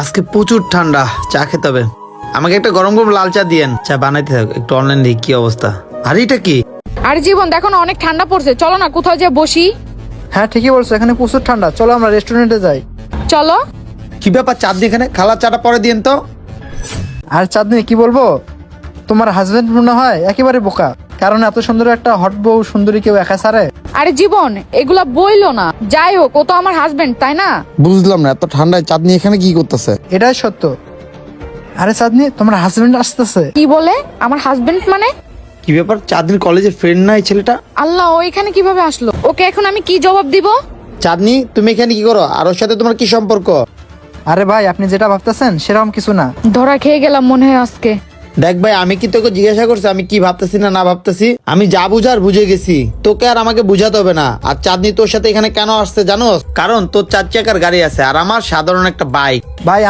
আজকে প্রচুর ঠান্ডা, চা খেতে হবে। আমাকে একটা গরম গরম লাল চা দিয়েন। চা বানাইতে থাক, একটু অনলাইন দেখি কি অবস্থা। আর এটা কি? আর জীবন দেখো না, অনেক ঠান্ডা পড়ছে, চলো না কোথাও যে বসি। হ্যাঁ ঠিকই বলছো, এখানে প্রচুর ঠান্ডা, চলো আমরা রেস্টুরেন্টে যাই। চলো। কি ব্যাপার, চাঁদনি এখানে? খালার চাটা পরে দিয়েন তো। আর চাঁদনি কি বলবো, তোমার হাজবেন্ড মনে হয় একেবারে বোকা, কারণ এত সুন্দর একটা হট বউ সুন্দরী কেউ একা ছাড়ে? আরে জীবন এগুলা বইলো না, যাই হোক ও তো আমার হাজবেন্ড, তাই না? বুঝলাম না, এত ঠান্ডায় চাঁদনি এখানে কি করতেছে? এটাই সত্য। আরে চাঁদনি, তোমার হাজবেন্ড আসতেছে। কি বলে আমার হাজবেন্ড মানে? কি ব্যাপার, চাঁদনির কলেজের ফ্রেন্ড না এই ছেলেটা? আল্লাহ, ও এখানে কিভাবে আসলো? ওকে এখন আমি কি জবাব দিব? চাঁদনি তুমি এখানে কি করো? আর ওর সাথে তোমার কি সম্পর্ক? আরে ভাই, আপনি যেটা ভাবতেছেন সেরকম কিছু না। ধরা খেয়ে গেলাম মনে হয় আজকে। দেখ ভাই, আমি কি তোকে জিজ্ঞাসা করছি আমি কি ভাবতেছি না ভাবতেছি? আমি যা বুঝার বুঝে গেছি, তোকে আর আমাকে বুঝাতে হবে না। আর চাঁদনি তোর সাথে এখানে কেন আসছে জানোস? কারণ তোর 4 চাকার গাড়ি আছে আর আমার সাধারণ একটা বাইক। ভাই